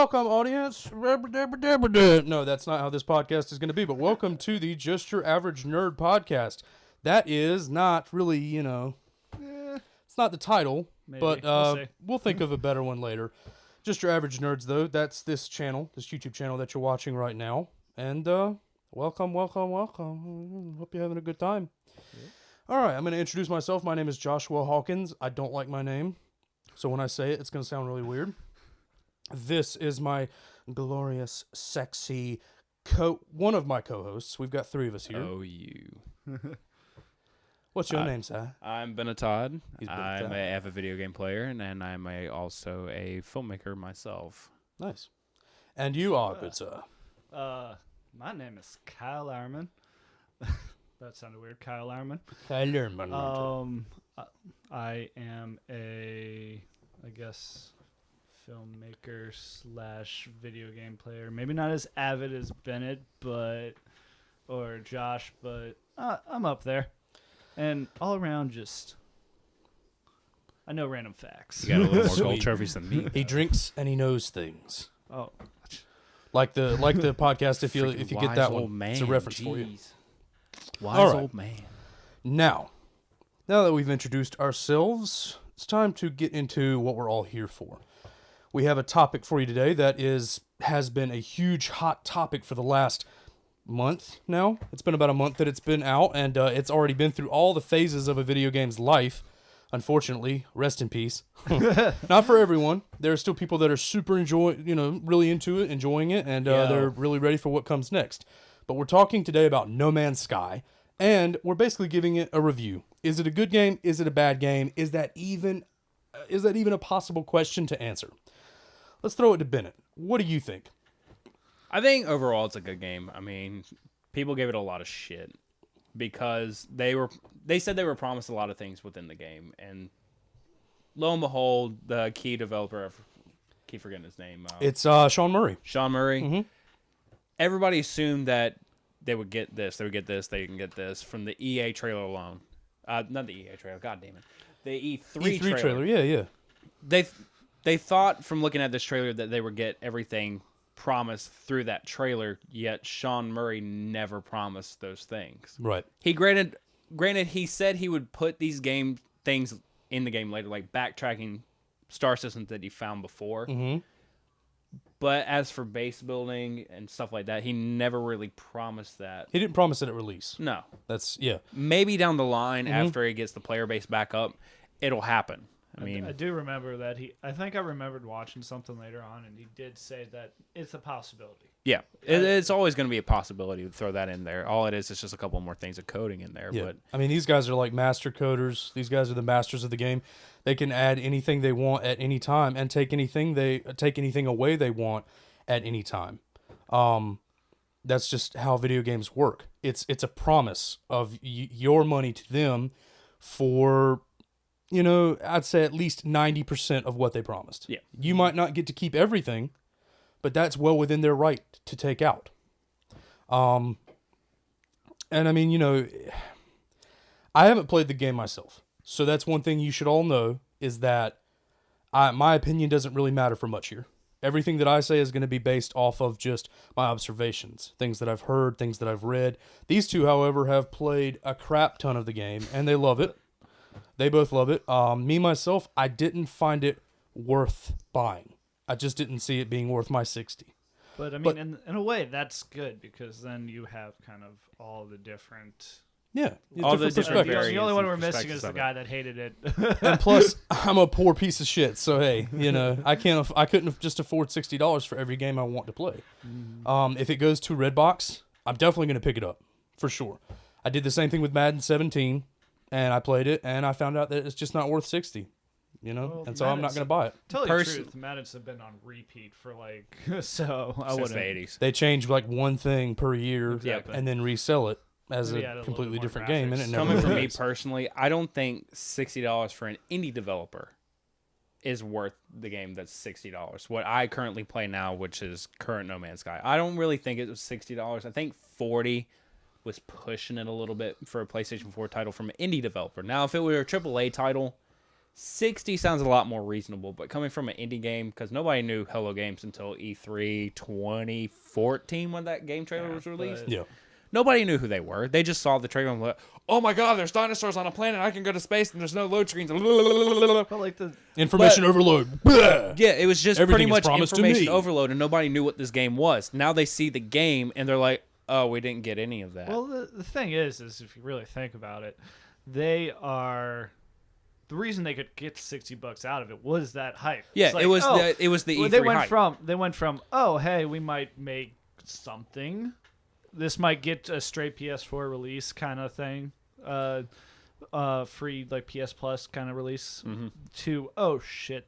welcome, audience. No, that's not how this podcast is going to be, but welcome to the Just Your Average Nerd podcast. That is not really, it's not the title, Maybe. but we'll think of a better one later. Just Your Average Nerds, though, that's this channel, this YouTube channel that you're watching right now. And welcome. Hope you're having a good time. Yeah. All right, I'm going to introduce myself. My name is Joshua Hawkins. I don't like my name, so when I say it, it's going to sound really weird. This is my glorious, sexy, one of my co-hosts. We've got three of us here. Oh, you. What's your name, sir? I'm Benetad. I'm Benetad. an avid video game player, and I'm also a filmmaker myself. Nice. And you are, good sir. My name is Kyle Arman. That sounded weird. Kyle Arman. I am I guess, filmmaker / video game player. Maybe not as avid as Bennett, or Josh, but I'm up there. And all around, I know random facts. You got a little more Sweet. gold trophies than me. He drinks and he knows things. Oh, Like the podcast. If you get that one, man. it's a reference for you. Wise All right. old man. Now that we've introduced ourselves, it's time to get into what we're all here for. We have a topic for you today that has been a huge hot topic for the last month now. It's been about a month that it's been out, and it's already been through all the phases of a video game's life. Unfortunately, rest in peace. Not for everyone. There are still people that are super really into it, enjoying it, and they're really ready for what comes next. But we're talking today about No Man's Sky, and we're basically giving it a review. Is it a good game? Is it a bad game? Is that even a possible question to answer? Let's throw it to Bennett. What do you think? I think overall it's a good game. I mean, people gave it a lot of shit because they said they were promised a lot of things within the game, and lo and behold, the key developer, I keep forgetting his name. It's Sean Murray. Sean Murray. Mm-hmm. Everybody assumed that they would get this, they can get this from the EA trailer alone. Not the EA trailer, god damn it. The E3 trailer, yeah. They thought from looking at this trailer that they would get everything promised through that trailer, yet Sean Murray never promised those things. Right. He granted he said he would put these things in the game later, like backtracking star systems that he found before. Mm-hmm. But as for base building and stuff like that, he never really promised that. He didn't promise it at release. No. Yeah. Maybe down the line, Mm-hmm. after he gets the player base back up, it'll happen. I mean, I do remember that I think I remembered watching something later on, and he did say that it's a possibility. yeah, it's always going to be a possibility to throw that in there. All it is just a couple more things of coding in there. Yeah. But I mean, these guys are like master coders. These guys are the masters of the game. They can add anything they want at any time and take anything away they want at any time. That's just how video games work. It's a promise of your money to them for, I'd say at least 90% of what they promised. Yeah. You might not get to keep everything, but that's well within their right to take out. And I mean, I haven't played the game myself. So that's one thing you should all know is that my opinion doesn't really matter for much here. Everything that I say is going to be based off of just my observations, things that I've heard, things that I've read. These two, however, have played a crap ton of the game, and they love it. They both love it. Me, myself, I didn't find it worth buying. I just didn't see it being worth my $60. But, I mean, in a way, that's good, because then you have kind of all the different... Yeah. All the different The variants only one and we're missing perspectives is the of it. guy that hated it. And plus, I'm a poor piece of shit. So hey, I couldn't just afford $60 for every game I want to play. If it goes to Redbox, I'm definitely going to pick it up for sure. I did the same thing with Madden 17, and I played it, and I found out that it's just not worth $60. Well, and so I'm not going to buy it. Tell you the truth, Madden's have been on repeat for so I since wouldn't. the 80s. They change like one thing per year Exactly. and then resell it as Maybe a add a little completely bit more different game. And graphics. it never Coming from me is. personally, I don't think $60 for an indie developer is worth the game that's $60. What I currently play now, which is current No Man's Sky, I don't really think it was $60. I think $40 was pushing it a little bit for a PlayStation 4 title from an indie developer. Now, if it were a AAA title, 60 sounds a lot more reasonable, but coming from an indie game, because nobody knew Hello Games until E3 2014 when that game trailer was released. Yeah. Nobody knew who they were. They just saw the trailer and went, "Oh my God, there's dinosaurs on a planet. I can go to space, and there's no load screens." But like the Information overload. Blah. Yeah, it was just Everything pretty is much promised to information me. overload, and nobody knew what this game was. Now they see the game, and they're like, "Oh, we didn't get any of that." well, the thing is if you really think about it, they are. The reason they could get $60 out of it was that hype. yeah, It's like, it was oh, the E3 they went hype. from oh hey, we might make something, this might get a straight PS4 release kind of thing, free like PS Plus kind of release, to oh shit,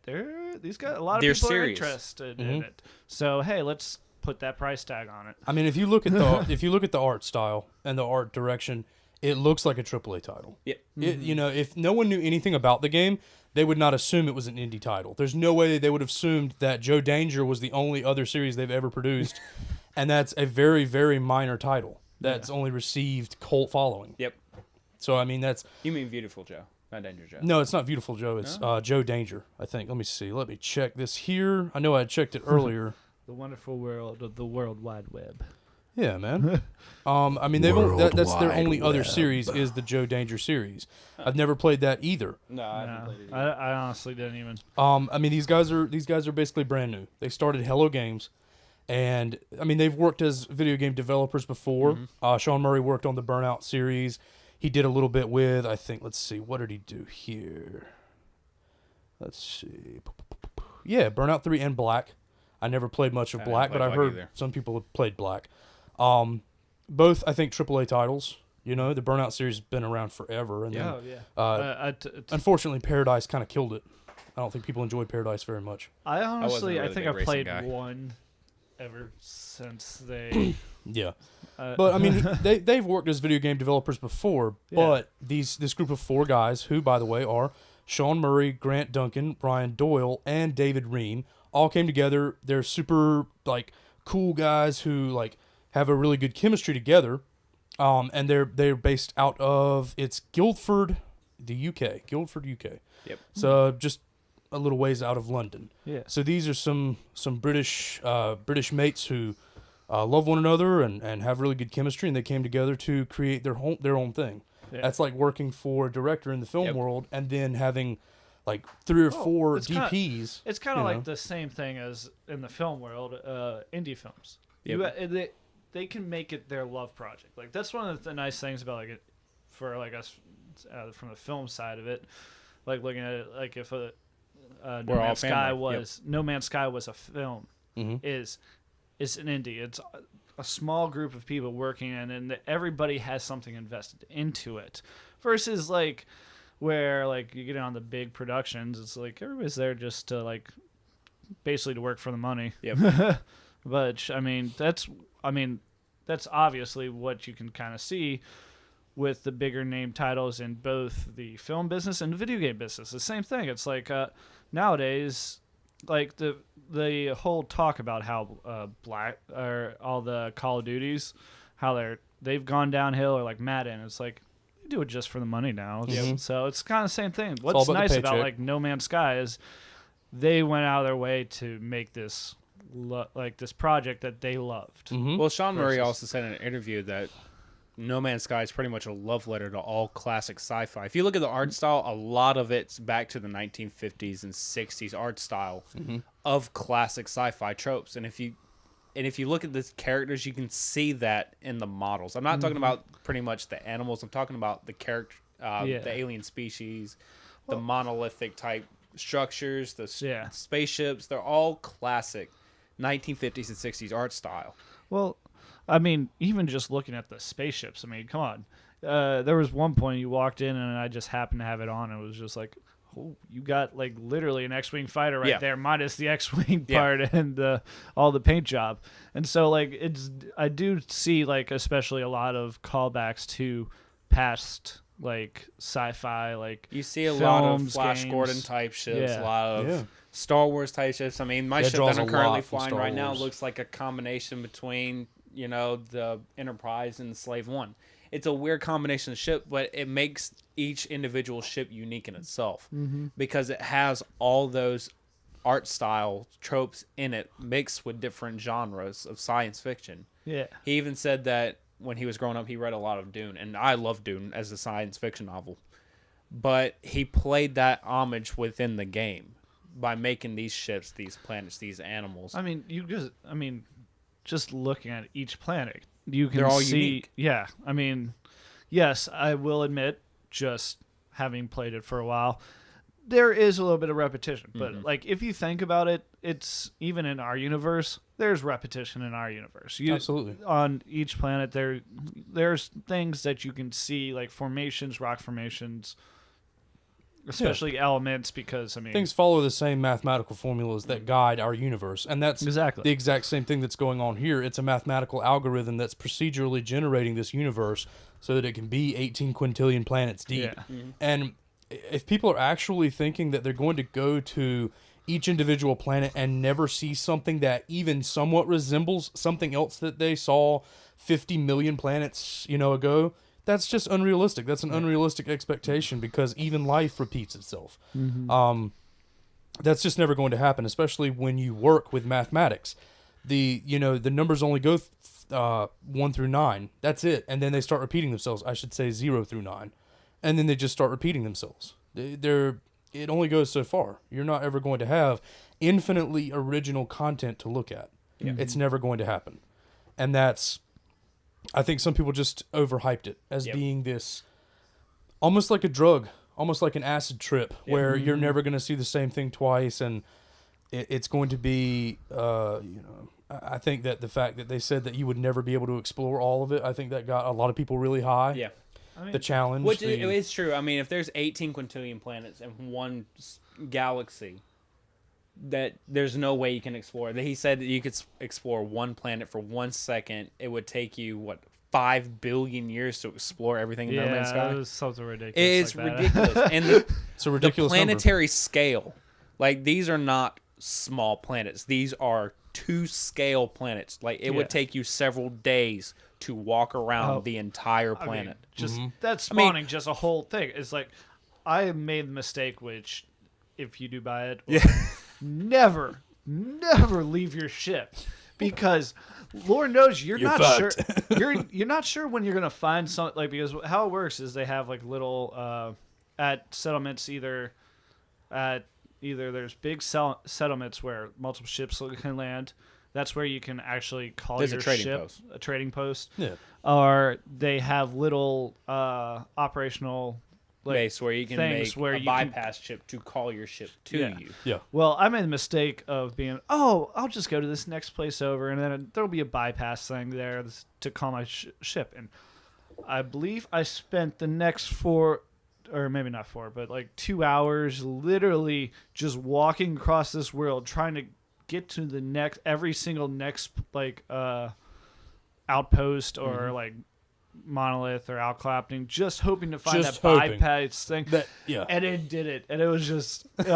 these guys, a lot of They're people serious. are interested in it, so hey, let's put that price tag on it. I mean, if you look at the art style and the art direction, it looks like a AAA title. Yep. You know, if no one knew anything about the game, they would not assume it was an indie title. There's no way they would have assumed that Joe Danger was the only other series they've ever produced, and that's a very, very minor title that's only received cult following. Yep. So I mean, that's You mean Beautiful Joe, not Danger Joe? no, it's not Beautiful Joe. It's Joe Danger, I think. Let me see. Let me check this here. I know I checked it earlier. The wonderful world of the World Wide Web. Yeah, man. I mean, that's their only other series is the Joe Danger series. I've never played that either. No, I haven't No, played it. I honestly didn't even. I mean, these guys are basically brand new. They started Hello Games, and I mean, they've worked as video game developers before. Sean Murray worked on the Burnout series. He did a little bit with, I think. Let's see, what did he do here? Let's see. Yeah, Burnout 3 and Black. I never played much of I didn't Black, play but I Black heard either. some people have played Black. Both, I think, AAA titles. You know, the Burnout series has been around forever. And Yeah, then, yeah. unfortunately, Paradise kind of killed it. I don't think people enjoy Paradise very much. I honestly, really I think big I've racing played guy. one ever since they. Yeah. uh, But I mean, they've worked as video game developers before. Yeah. But this group of four guys, who by the way are Sean Murray, Grant Duncan, Brian Doyle, and David Ream, all came together. They're super like cool guys who like have a really good chemistry together. And they're based out of Guildford, the UK. Guildford, UK. Yep. So just a little ways out of London. Yeah. So these are some British mates who love one another and have really good chemistry, and they came together to create their own thing. Yeah. That's like working for a director in the film Yep. world, and then having like 3 or 4 it's kinda- DPs. It's kind you of know. like the same thing as in the film world, indie films. Yep. They can make it their love project. Like that's one of the nice things about like it, for like us from the film side of it. Like looking at it, like if No We're all Man's Sky family. Yep. was No Man's Sky was a film, Mhm. it's an indie. It's a small group of people working, and everybody has something invested into it. Versus like where like you get on the big productions, it's like everybody's there just to like basically to work for the money. Yep. But I mean that's obviously what you can kind of see with the bigger name titles in both the film business and the video game business. The same thing. It's like nowadays, like the whole talk about how Black or all the Call of Duties, how they've gone downhill, or like Madden. It's like they do it just for the money now. Yep. So it's kind of the same thing. all What's about the nice about paycheck. like No Man's Sky is they went out of their way to make this like this project that they loved. Mhm. Well, Sean Murray Versus- also said in an interview that No Man's Sky is pretty much a love letter to all classic sci-fi. If you look at the art style, a lot of it's back to the 1950s and 60s art style of classic sci-fi tropes. And if you look at the characters, you can see that in the models. I'm not talking about pretty much the animals. I'm talking about the character, the alien species, the monolithic type structures, the Yeah. spaceships. They're all classic 1950s and 60s art style. Well, I mean, even just looking at the spaceships, I mean, come on. There was one point you walked in and I just happened to have it on. And it was just like, oh, you got like literally an X-Wing fighter right Yeah. there, minus the X-Wing Yeah. part and all the paint job. And so like I do see like especially a lot of callbacks to past like sci-fi, like You see a lot of films, Flash games. Gordon type ships, Yeah. a lot of Yeah. Star Wars type ships. I mean, my That ship draws that I'm a currently lot from flying Star right now Wars. looks like a combination between, the Enterprise and the Slave One. it's a weird combination of ship, but it makes each individual ship unique in itself because it has all those art style tropes in it mixed with different genres of science fiction. Yeah. He even said that when he was growing up, he read a lot of Dune, and I love Dune as a science fiction novel. But he played that homage within the game by making these ships, these planets, these animals. I mean, just looking at each planet, you can They're all see. unique. Yeah, I mean, yes, I will admit, just having played it for a while, there is a little bit of repetition. But like, if you think about it, it's even in our universe. There's repetition in our universe. Absolutely. On each planet, there's things that you can see, like formations, rock formations, especially elements. Because I mean, Things follow the same mathematical formulas that guide our universe, and that's Exactly. the exact same thing that's going on here. It's a mathematical algorithm that's procedurally generating this universe so that it can be 18 quintillion planets deep. Yeah. And if people are actually thinking that they're going to go to each individual planet and never see something that even somewhat resembles something else that they saw 50 million planets, ago, that's just unrealistic. That's an unrealistic expectation because even life repeats itself. That's just never going to happen, especially when you work with mathematics. The numbers only go 1 through 9. That's it. And then they start repeating themselves. I should say 0 through 9. And then they just start repeating themselves. It only goes so far. You're not ever going to have infinitely original content to look at. Yeah. It's never going to happen. And I think some people just overhyped it as being this almost like a drug, almost like an acid trip where you're never going to see the same thing twice. And it's going to be, I think that the fact that they said that you would never be able to explore all of it, I think that got a lot of people really high. Yeah. The challenge. Which is true. I mean, if there's 18 quintillion planets in one galaxy, that there's no way you can explore. He said that you could explore one planet for 1 second. It would take you, 5 billion years to explore everything in No Man's Sky? It was something ridiculous. It's like that. ridiculous. And it's a ridiculous the number. planetary scale, like, these are not small planets. These are 2-scale planets. Like, it would take you several days to walk around the entire planet. That's spawning just a whole thing. It's like, I made the mistake, which, if you do buy it, never leave your ship, because Lord knows you're not fucked. sure. You're not sure when you're gonna find something. Like, because how it works is they have like little at settlements either there's big settlements where multiple ships can land. That's where you can actually call There's your a trading ship post. a trading post. Yeah. Or they have little operational Base where you can things make where a you can- bypass ship to call your ship to Yeah. you. Yeah. Well, I made the mistake of being, I'll just go to this next place over, and then there'll be a bypass thing there to call my ship. And I believe I spent the next 4, or maybe not 4, but like 2 hours literally just walking across this world trying to get to the every single next outpost or like monolith or outclapping, just hoping to find Just that hoping. bypass thing. And it did it, and it was just it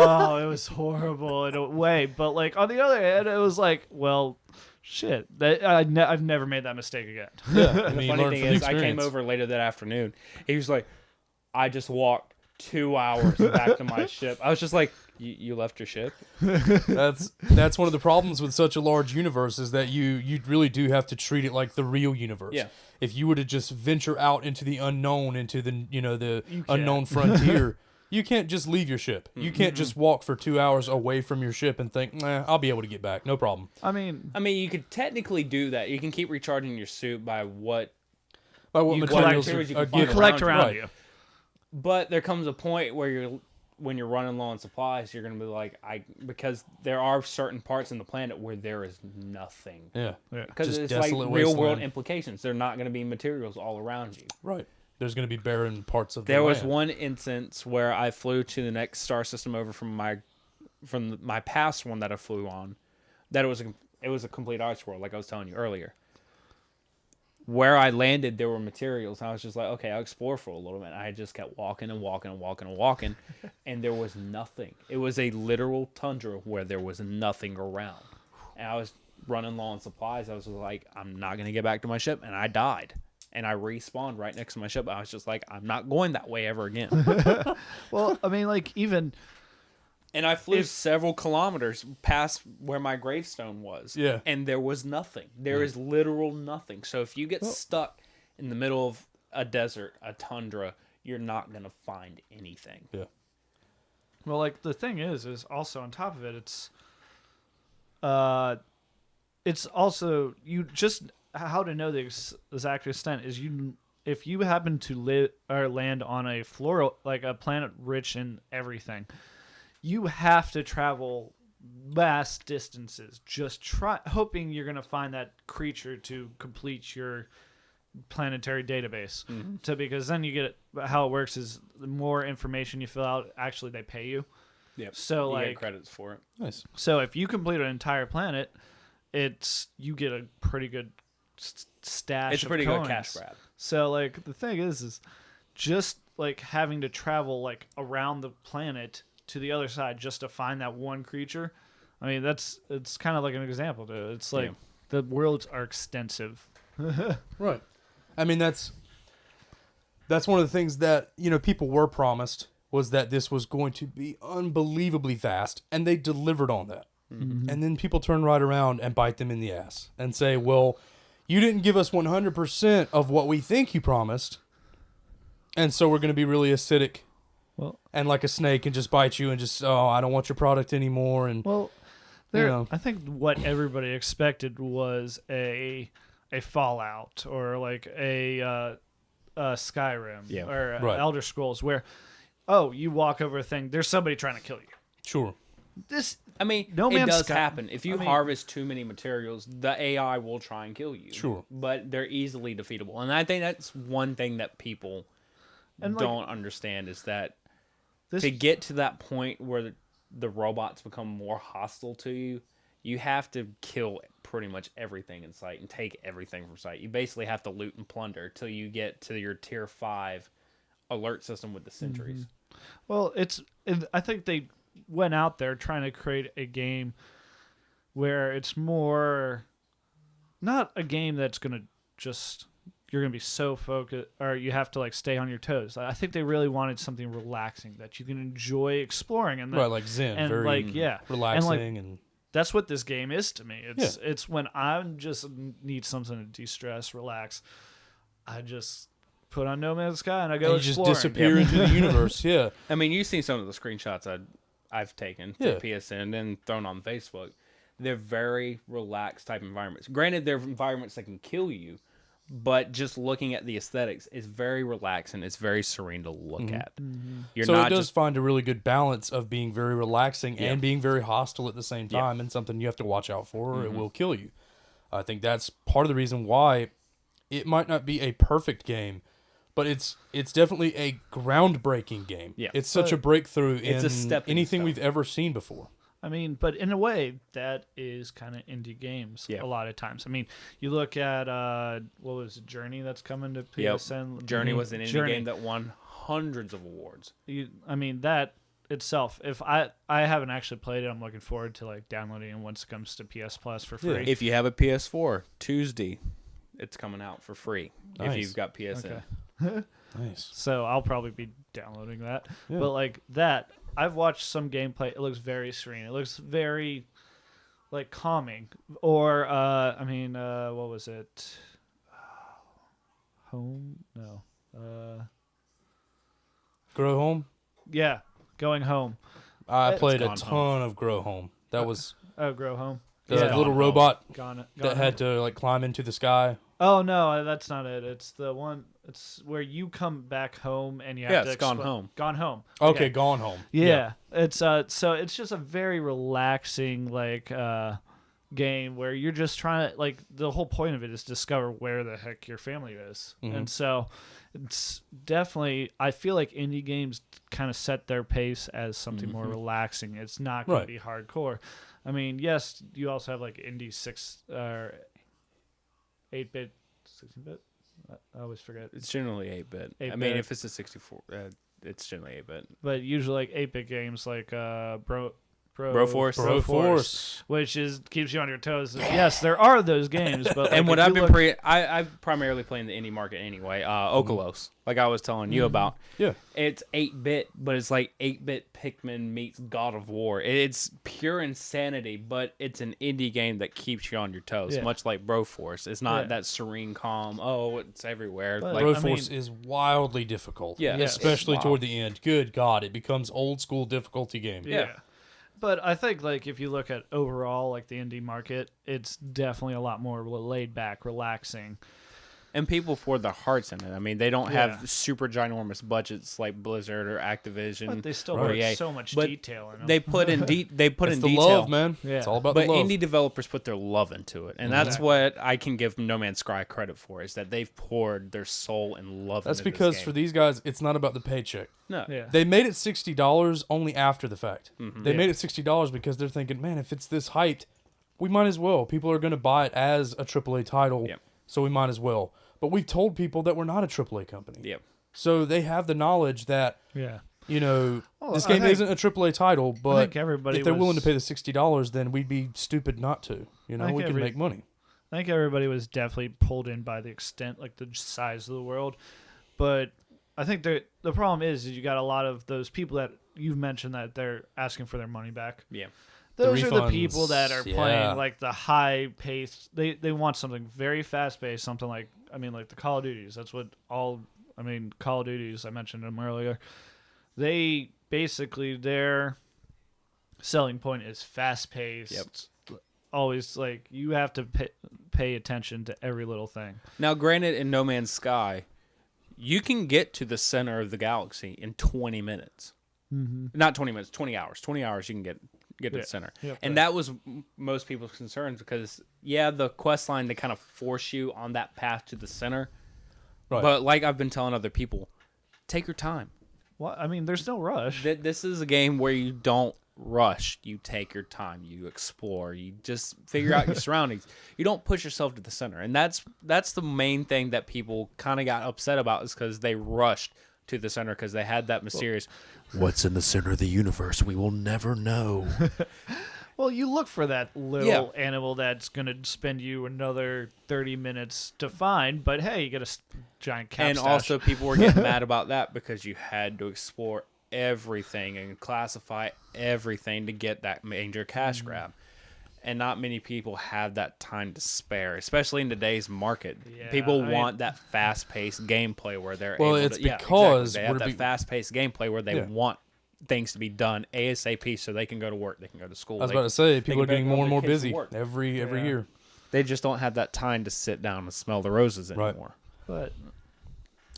was horrible in a way. But like on the other hand, it was like, well, shit, that I've never made that mistake again. Yeah. I The mean, you funny learn thing from the is, I came experience. over later that afternoon. He was like, I just walked 2 hours back to my ship. I was just like, you left your ship? That's one of the problems with such a large universe is that you really do have to treat it like the real universe. Yeah. If you were to just venture out into the unknown, into the the You can't. unknown frontier, you can't just leave your ship. You can't just walk for 2 hours away from your ship and think, I'll be able to get back, no problem. I mean, You could technically do that. You can keep recharging your suit by what... By what You materials collect- you are can you find given. collect around around Right. you. But there comes a point where when you're running low on supplies, you're going to be like, because there are certain parts in the planet where there is nothing. Yeah. Because Just it's like desolate real world wasteland. implications. There are not going to be materials all around you. Right. There's going to be barren parts of the There was land. one instance where I flew to the next star system over from my past one that I flew on. That it was a complete arts world, like I was telling you earlier. Where I landed, there were materials. And I was just like, okay, I'll explore for a little bit. I just kept walking and walking and walking and walking, and there was nothing. It was a literal tundra where there was nothing around. And I was running low on supplies. I was like, I'm not going to get back to my ship, and I died. and I respawned right next to my ship. I was just like, I'm not going that way ever again. Well, I mean, like even And I flew several kilometers past where my gravestone was. Yeah. And there was nothing. There is literal nothing. So if you get stuck in the middle of a desert, a tundra, you're not going to find anything. Yeah. well, like the thing is also on top of it, it's also you just how to know the exact extent is if you happen to live or land on a floral like a planet rich in everything, you have to travel vast distances just hoping you're going to find that creature to complete your planetary database because then you get how it works is the more information you fill out actually they pay you. Yep. So You get like credits for it. Nice. so if you complete an entire planet, you get a pretty good stash. It's a of pretty coins. good cash grab. So like the thing is just like having to travel like around the planet to the other side just to find that one creature. I mean it's kind of like an example to it. It's like the worlds are extensive. Right. I mean, that's one of the things that, people were promised was that this was going to be unbelievably vast, and they delivered on that. Mm-hmm. And then people turn right around and bite them in the ass and say, well, you didn't give us 100% of what we think you promised, and so we're going to be really acidic and like a snake and just bite you and just, I don't want your product anymore. And Well, I think what everybody expected was a Fallout or like a Skyrim or Elder Scrolls where, you walk over a thing, there's somebody trying to kill you. Sure. I mean, No it Man's does Sky- happen. If you harvest too many materials, the AI will try and kill you. Sure. But they're easily defeatable. And I think that's one thing that people don't understand is that to get to that point where the robots become more hostile to you, you have to kill pretty much everything in sight and take everything from sight. You basically have to loot and plunder till you get to your tier 5 alert system with the sentries. Well, I think they went out there trying to create a game where it's more not a game that's going to just you're going to be so focused or you have to like stay on your toes. I think they really wanted something relaxing that you can enjoy exploring and Right, like Zen, and very relaxing and that's what this game is to me. It's when I just need something to de-stress, relax. I just put on No Man's Sky and I go you exploring. just disappear into the universe. Yeah. I mean, you've seen some of the screenshots I've taken to PSN and thrown on Facebook. They're very relaxed type environments. Granted, they're environments that can kill you, but just looking at the aesthetics is very relaxing. It's very serene to look at. You're So not it does just find a really good balance of being very relaxing and being very hostile at the same time, and something you have to watch out for, or it will kill you. I think that's part of the reason why it might not be a perfect game, but it's definitely a groundbreaking game. Yeah. It's such a breakthrough it's a in stepping anything stone. we've ever seen before. I mean, but in a way, that is kind of indie games a lot of times. I mean, you look at, what was it, Journey that's coming to PSN? Journey was an indie game that won hundreds of awards. I mean, that itself, if I haven't actually played it, I'm looking forward to like downloading it once it comes to PS Plus for free. If you have a PS4, Tuesday, it's coming out for free if Nice. you've got PSN. Okay. Nice. So I'll probably be downloading that. Yeah. But like that, I've watched some gameplay. It looks very serene. It looks very like calming. Or what was it? Home? No. Grow Home? Yeah, Going Home. I played a Gone ton Home. of Grow Home. That was Oh, Grow Home. the Yeah. little Gone Home. robot Gone that had to like climb into the sky. Oh no, that's not it. It's the one. It's where you come back home and you have to. it's Gone Home. Gone Home. Okay, Gone Home. Yeah. It's so it's just a very relaxing like game where you're just trying to like the whole point of it is discover where the heck your family is. And so it's definitely I feel like indie games kind of set their pace as something more relaxing. It's not going to be hardcore. I mean, yes, you also have like indie 6 or 8-bit, 16-bit. I always forget. It's generally 8-bit. I 8-bit. mean, if it's a 64, it's generally 8-bit. But usually like 8-bit games like Broforce. Broforce. which is keeps you on your toes. Yes, there are those games, but And like, what if I've you been look- I primarily play in the indie market anyway. Ocalos, like I was telling you about. Yeah. It's 8-bit, but it's like 8-bit Pikmin meets God of War. It's pure insanity, but it's an indie game that keeps you on your toes, Yeah. much like Broforce. It's not Yeah. that serene, calm. Oh, it's everywhere. But- like I Broforce mean- is wildly difficult. Yeah. Yes. Especially Wow. toward the end. Good God, it becomes old school difficulty game. Yeah. But I think like if you look at overall like the indie market, it's definitely a lot more laid back, relaxing. and people pour their hearts in it. I mean, they don't Yeah. have super ginormous budgets like Blizzard or Activision. But they still or put EA. so much But detail in them. They put in they put It's in the detail. love, man. Yeah. It's all about But the love. indie developers put their love into it, and that's Exactly. what I can give No Man's Sky credit for, is that they've poured their soul and love That's into because this for game. these guys, it's not about the paycheck. No. yeah. They made it $60 only after the fact. They Yeah. made it $60 because they're thinking, man, if it's this hyped, we might as well. People are going to buy it as a AAA title, Yep. so we might as well. But we've told people that we're not a AAA company. Yep. So they have the knowledge that, Yeah. you know, Well, this I game think- isn't a AAA title, I but think everybody if they're willing to was- pay the $60, then we'd be stupid not to. You know, think we can every- make money. I think everybody was definitely pulled in by the extent, like the size of the world. But I think the problem is you got a lot of those people that you've mentioned that they're asking for their money back. Yeah. Those are the refunds, people that are yeah. playing like the high pace. They want something very fast paced, something like like the Call of Duties. That's what Call of Duties. I mentioned them earlier. They basically their selling point is fast paced. Yep. Always like you have to pay attention to every little thing. Now, granted, in No Man's Sky, you can get to the center of the galaxy in 20 minutes. Not 20 minutes, 20 hours. 20 hours you can get to Yeah. the center. Yep. And that was most people's concerns because, yeah, the quest line, they kind of force you on that path to the center. Right. But like I've been telling other people, take your time. Well, there's no rush. This is a game where you don't rush. You take your time. You explore. You just figure out your surroundings. You don't push yourself to the center. And that's the main thing that people kind of got upset about, is because they rushed to the center because they had that mysterious, what's in the center of the universe? We will never know. Well, you look for that little Yeah. animal that's going to spend you another 30 minutes to find, but hey, you get a giant cap And stash. also people were getting mad about that because you had to explore everything and classify everything to get that major cash grab. And not many people have that time to spare, especially in today's market. Yeah, People I mean- want that fast-paced gameplay where they're Well, able it's to, because they have we're that be- fast-paced gameplay where they Yeah. want things to be done ASAP so they can go to work, they can go to school. I was they- about to say, they people are can getting pick up more and their more kids from busy work. every Yeah. year. They just don't have that time to sit down and smell the roses Right. anymore. But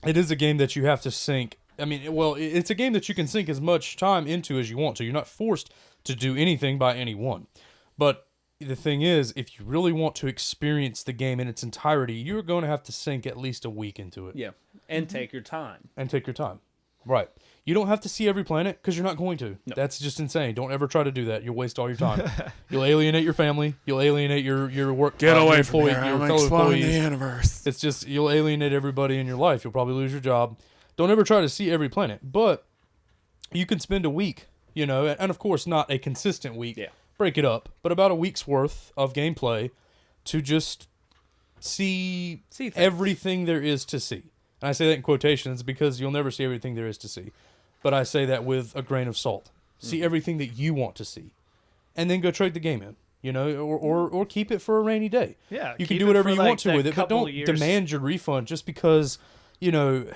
It is a game that you have to sink. It's a game that you can sink as much time into as you want to. You're not forced to do anything by anyone. But the thing is, if you really want to experience the game in its entirety, you're going to have to sink at least a week into it. Yeah. And take your time. And take your time. Right. You don't have to see every planet because you're not going to. No. That's just insane. Don't ever try to do that. You'll waste all your time. You'll alienate your family. You'll alienate your work. your fellow employees. universe. It's just you'll alienate everybody in your life. You'll probably lose your job. Don't ever try to see every planet. But you can spend a week, and of course not a consistent week. Yeah. Break it up, but about a week's worth of gameplay to just see things. everything there is to see. And I say that in quotations because you'll never see everything there is to see. But I say that with a grain of salt. See everything that you want to see. And then go trade the game in, or keep it for a rainy day. yeah, You can keep do it whatever for, you like, want to that with it, but couple don't years. demand your refund just because, I don't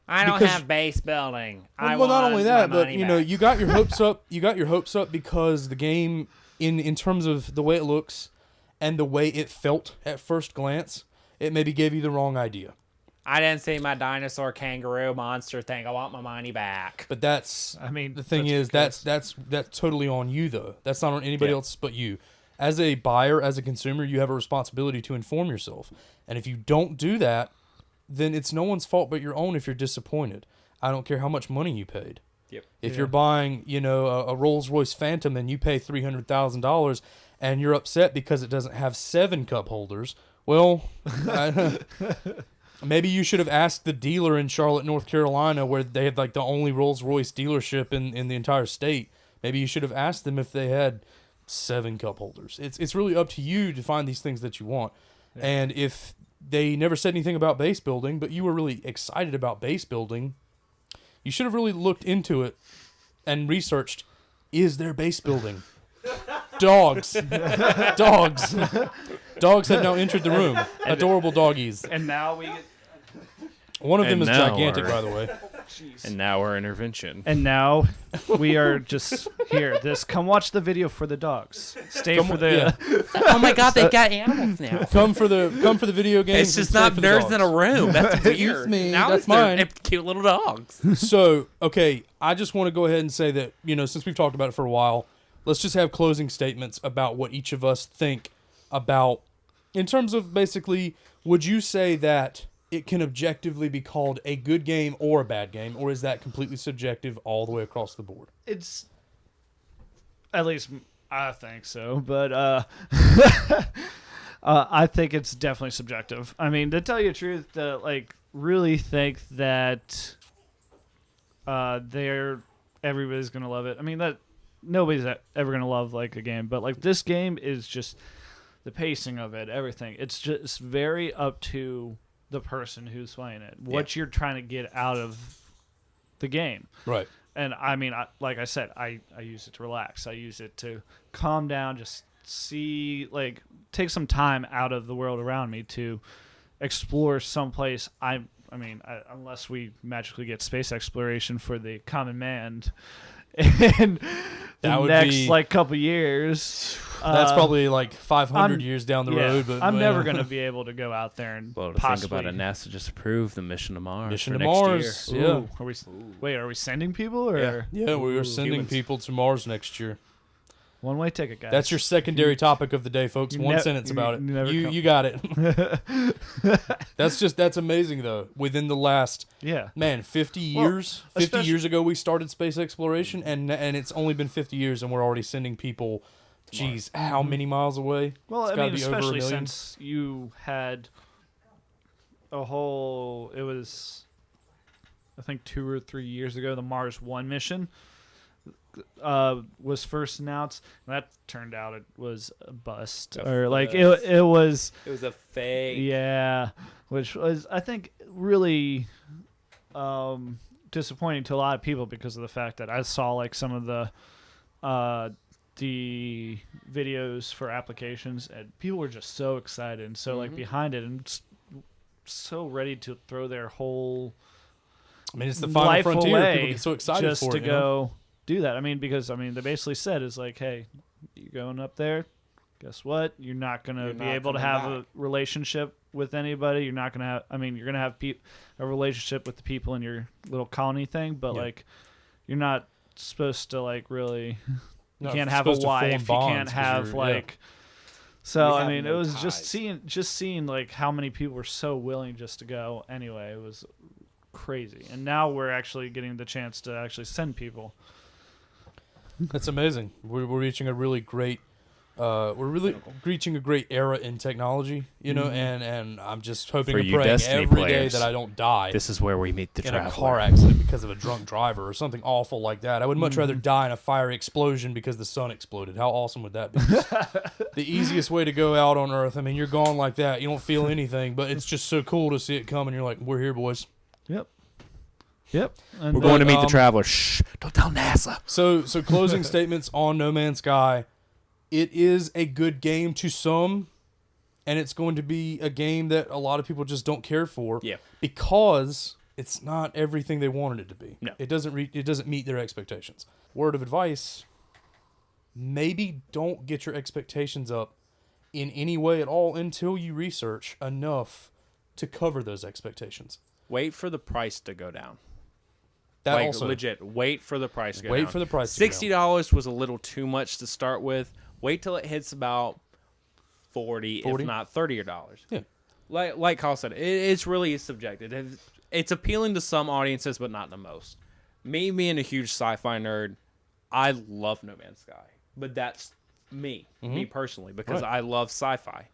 Because- have base building. well, not only that, but you got your hopes up. You got your hopes up because the game, in terms of the way it looks and the way it felt at first glance, it maybe gave you the wrong idea. I didn't see my dinosaur kangaroo monster thing. I want my money back. But that's the thing is because- that's totally on you though. That's not on anybody Yeah. else but you. As a buyer, as a consumer, you have a responsibility to inform yourself. And if you don't do that, then it's no one's fault but your own if you're disappointed. I don't care how much money you paid. Yep. If Yeah. you're buying, a Rolls-Royce Phantom and you pay $300,000 and you're upset because it doesn't have 7 cup holders, well, maybe you should have asked the dealer in Charlotte, North Carolina, where they have like the only Rolls-Royce dealership in the entire state. Maybe you should have asked them if they had 7 cup holders. It's really up to you to find these things that you want. Yeah. And if they never said anything about base building, but you were really excited about base building, you should have really looked into it and researched, is there base building? Dogs. Dogs. Dogs have now entered the room. Adorable doggies. And now we get, One of them And is now gigantic, we're- by the way. And now our intervention. and now we are just here. Come watch the video for the dogs. Stay Come for on- the. yeah. Oh my god, they got animals now. Come for the video games. It's just and stay not for the nerds dogs. in a room. That's weird. me. Now That's they're mine. cute little dogs. So, okay, I just want to go ahead and say that, since we've talked about it for a while, let's just have closing statements about what each of us think about, in terms of basically, would you say that it can objectively be called a good game or a bad game, or is that completely subjective all the way across the board? It's at least I think so, but I think it's definitely subjective. I mean, to tell you the truth, to really think that everybody's gonna love it. I mean, that nobody's ever gonna love a game, but this game is just the pacing of it, everything. It's just very up to the person who's playing it, what you're trying to get out of the game. Right. And I mean, like I said, I use it to relax. I use it to calm down, just see, take some time out of the world around me to explore someplace. Unless we magically get space exploration for the common man in That the would next be- couple years. That's probably 500 I'm- years down the Yeah, road. But I'm man, never going to be able to go out there and Well, to possibly. think about it, NASA just approved the mission to Mars. Mission for to next Mars. Year. Yeah. Ooh, are we sending people or Yeah. Yeah, we are sending Humans. people to Mars next year. one-way ticket, guys? That's your secondary topic of the day, folks. you One ne- sentence you- about you never it. come- You got it. That's amazing though. Within the last 50 years, 50 especially- years ago we started space exploration, and it's only been 50 years, and we're already sending people. Geez, how many miles away? Well, It's I gotta mean, be over a especially million. since you had a whole. It was, I think, 2 or 3 years ago, the Mars One mission was first announced. And that turned out it was a bust, A or bust. it was. It was a fake. Yeah, which was, I think, really disappointing to a lot of people because of the fact that I saw some of the videos for applications, and people were just so excited and so behind it, and so ready to throw their whole I mean, it's the final life frontier. away People get so excited just for to it. go do that. I mean, because they basically said is hey, you're going up there. Guess what? You're not going to You're be not able to coming have a relationship with anybody. You're not going to have. I mean, you're going to have a relationship with the people in your little colony thing, but Yeah. you're not supposed to really. You Not can't have a supposed to form wife. You bonds can't 'cause have you're- yeah. So We I have mean, it no was ties. just seeing how many people were so willing just to go anyway. It was crazy, and now we're actually getting the chance to actually send people. That's amazing. We're reaching a really great. We're really reaching a great era in technology, and I'm just hoping For and you praying Destiny every day players, that I don't die This is where we meet the in a traveler. car accident because of a drunk driver or something awful like that. I would much rather die in a fiery explosion because the sun exploded. How awesome would that be? Just the easiest way to go out on Earth. I mean, you're gone like that. You don't feel anything, but it's just so cool to see it come, and you're like, we're here, boys. Yep. And We're going to meet the um, traveler. Shh! Don't tell NASA. So closing statements on No Man's Sky. It is a good game to some, and it's going to be a game that a lot of people just don't care for. Yeah. Because it's not everything they wanted it to be. No. It doesn't meet their expectations. Word of advice, maybe don't get your expectations up in any way at all until you research enough to cover those expectations. Wait for the price to go down. That like also legit, wait for the price to go down. Wait for the price to go down. $60 was a little too much to start with. Wait till it hits about 40, 40? if not $30. Yeah. Like Kyle said, it's really subjective. It's appealing to some audiences, but not to most. Me being a huge sci-fi nerd, I love No Man's Sky, but that's me personally, because Right. I love sci-fi.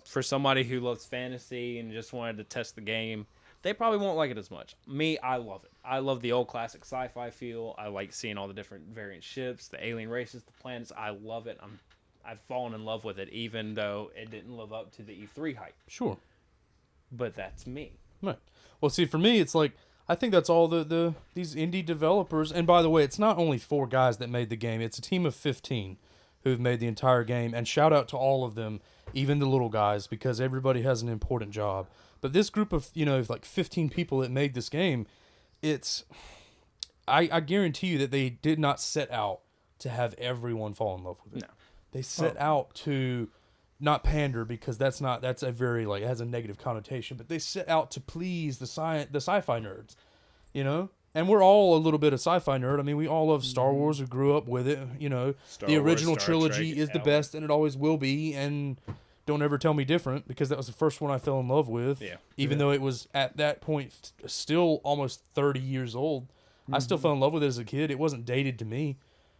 For somebody who loves fantasy and just wanted to test the game, they probably won't like it as much. Me, I love it. I love the old classic sci-fi feel. I like seeing all the different variant ships, the alien races, the planets. I love it. I've fallen in love with it, even though it didn't live up to the E3 hype. Sure. But that's me. Right. Well, see, for me, it's like I think that's all these indie developers. And by the way, it's not only 4 guys that made the game; it's a team of 15 who've made the entire game. And shout out to all of them, even the little guys, because everybody has an important job. But this group of like 15 people that made this game, I guarantee you that they did not set out to have everyone fall in love with it. No. They set out to not pander, because that's a very it has a negative connotation, but they set out to please the sci-fi nerds, and we're all a little bit of sci-fi nerd. I mean, we all love Star Wars. We grew up with it. Star The Wars, original Star trilogy Trek, is the best, and it always will be, and don't ever tell me different, because that was the first one I fell in love with. Yeah. Even though it was at that point still almost 30 years old, I still fell in love with it as a kid. It wasn't dated to me,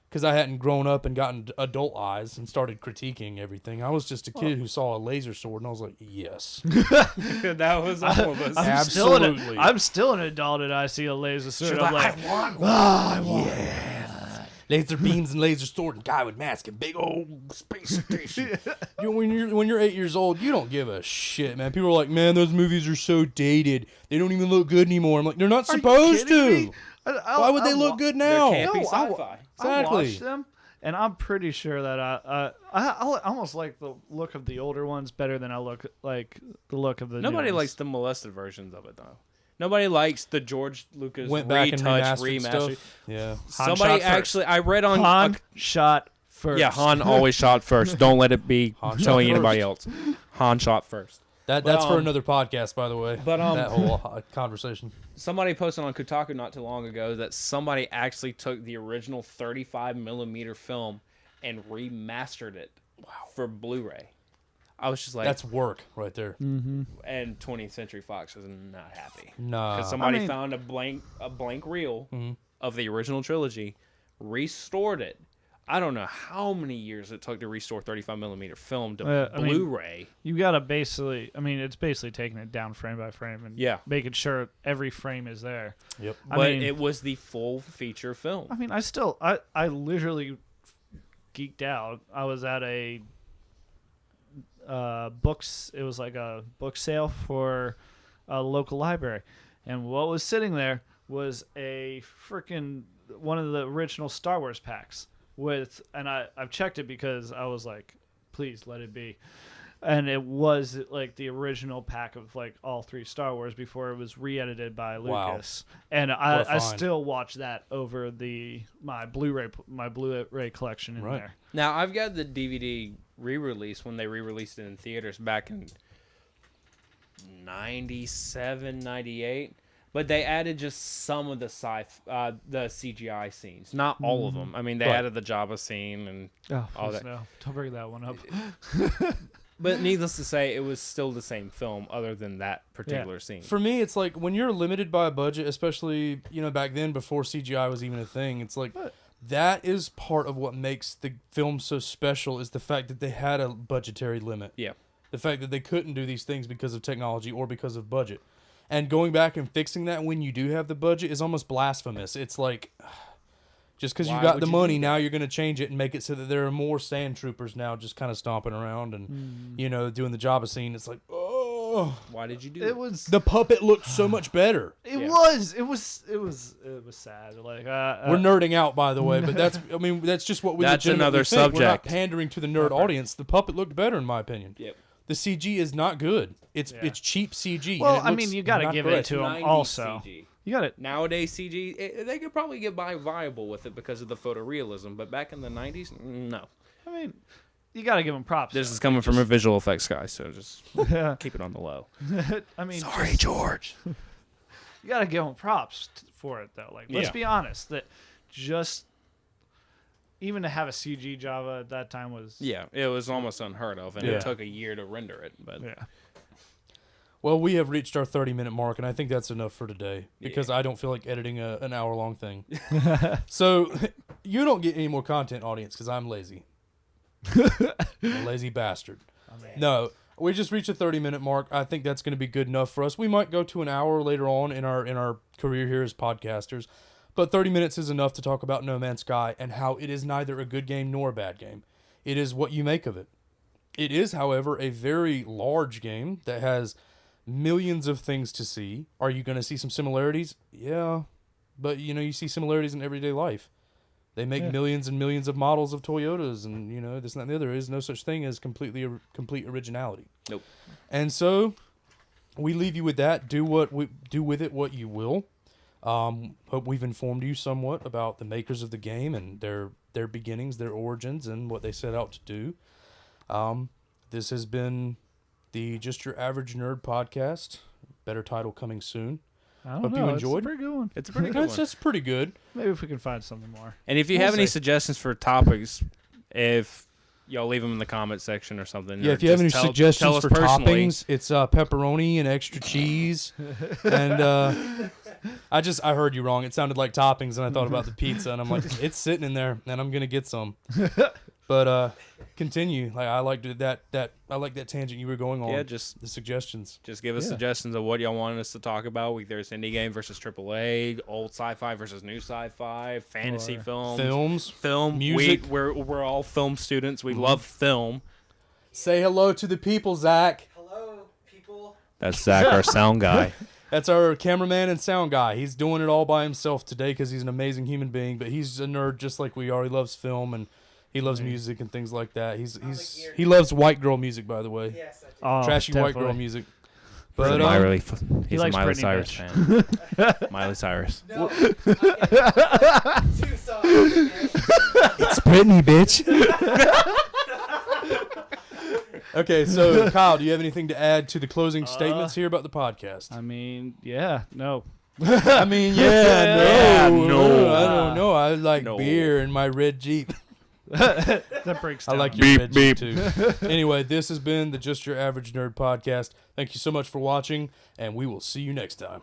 because I hadn't grown up and gotten adult eyes and started critiquing everything. I was just a kid who saw a laser sword, and I was like, yes. That was all of us. Absolutely. I'm still an adult and I see a laser sword. I'm like, I want laser beams and laser sword and guy with mask and big old space station. When you're 8 years old, you don't give a shit, man. People are like, man, those movies are so dated. They don't even look good anymore. I'm like, they're not supposed to. Why would they look good now? They're campy No, sci-fi. Exactly. I watched them, and I'm pretty sure that I almost like the look of the older ones better than I like the look of the Nobody new ones. likes the molested versions of it, though. Nobody likes the George Lucas Went back and retouch, remastered remastered. stuff. Yeah. Han Somebody shot actually, I read on. Han shot first. Yeah, Han always shot first. Don't let it be Han shot telling first. anybody else. Han shot first. That's for another podcast, by the way. but, that whole conversation. Somebody posted on Kotaku not too long ago that somebody actually took the original 35 millimeter film and remastered it for Blu-ray. I was just like, That's work right there. and 20th Century Fox was not happy Nah. because somebody I mean- found a blank reel of the original trilogy, restored it. I don't know how many years it took to restore 35 millimeter film to I mean, Blu-ray. You gotta basically, it's basically taking it down frame by frame and Yeah. making sure every frame is there. Yep. I But mean- it was the full feature film. I literally geeked out. I was at a books. It was like a book sale for a local library, and what was sitting there was a freaking one of the original Star Wars packs and I've checked it because I was like, please let it be. And it was like the original pack of like all 3 Star Wars before it was re-edited by Wow. Lucas. And What a I find. still watch that over my Blu-ray collection in Right. there. Now, I've got the DVD re-release when they re-released it in theaters back in 97, 98. But they added just some of the the CGI scenes, not all of them. I mean, they Right. added the Jabba scene and Oh, all please that. no. Don't bring that one up. But needless to say, it was still the same film other than that particular scene. For me, it's like when you're limited by a budget, especially back then before CGI was even a thing. It's like that is part of what makes the film so special is the fact that they had a budgetary limit. Yeah. The fact that they couldn't do these things because of technology or because of budget. And going back and fixing that when you do have the budget is almost blasphemous. It's like, just because you Why got would the you money, do now you're going to change it and make it so that there are more sand troopers now just kind of stomping around and, doing the Jabba scene. It's like, oh, Why did you do It that? was. the puppet looked so much better. It Yeah. was. It was sad. Like We're nerding out, by the way, but that's just what we That's legitimately another think. We're not subject. pandering to the nerd audience. The puppet looked better, in my opinion. Yep. The CG is not good. It's Yeah. it's cheap CG. Well, and it looks you got to not give great. it to them 90s also. CG. You got it. Nowadays, CG, they could probably get by viable with it because of the photorealism. But back in the 90s, no. I mean, you got to give them props. This though. is coming from a visual effects guy, so just Yeah. keep it on the low. I mean, George. you got to give them props for it though. Like, let's Yeah. be honest. That just even to have a CG Java at that time was Yeah, it was almost unheard of, and Yeah. it took a year to render it. But yeah. Well, we have reached our 30-minute mark, and I think that's enough for today because I don't feel like editing an hour-long thing. So you don't get any more content, audience, because I'm lazy. I'm a lazy bastard. No, We just reached a 30-minute mark. I think that's going to be good enough for us. We might go to an hour later on in our career here as podcasters, but 30 minutes is enough to talk about No Man's Sky and how it is neither a good game nor a bad game. It is what you make of it. It is, however, a very large game that has millions of things to see. Are you going to see some similarities? Yeah, but you see similarities in everyday life. They make millions and millions of models of Toyotas, and this and that and the other. There is no such thing as complete originality. Nope. And so we leave you with that. Do with it what you will. Hope we've informed you somewhat about the makers of the game and their beginnings, their origins, and what they set out to do. This has been the Just Your Average Nerd podcast. Better title coming soon. I don't Hope know. you enjoyed. It's a pretty good one. It's a pretty good one. That's pretty good. Maybe if we can find something more. And if you We'll have any see. suggestions for topics, if y'all leave them in the comment section or something. Yeah, or if you have any just tell suggestions us for personally. toppings, it's pepperoni and extra cheese. And I heard you wrong. It sounded like toppings, and I thought about the pizza, and I'm like, it's sitting in there, and I'm gonna get some. But continue. Like I liked that I like that tangent you were going on. Yeah, just the suggestions. give us Yeah. suggestions of what y'all want us to talk about. There's indie game versus AAA, old sci-fi versus new sci-fi, fantasy Or film, music. We're all film students. We love film. Say hello to the people, Zach. Hello, people. That's Zach, our sound guy. That's our cameraman and sound guy. He's doing it all by himself today because he's an amazing human being. But he's a nerd just like we are. He loves film and he loves music and things like that. He loves white girl music, by the way. Yes, I do. Oh, Trashy white girl definitely. music. He's But a Miley, he's a likes Miley Britney, Cyrus bitch. fan. Miley Cyrus. No, okay. 2 songs. Okay? it's Britney, bitch. Okay, so Kyle, do you have anything to add to the closing statements here about the podcast? I mean, yeah, no. I mean, no. I don't know. I like No. beer in my red Jeep. That breaks I down. like your red Jeep too. Anyway, this has been the Just Your Average Nerd podcast. Thank you so much for watching, and we will see you next time.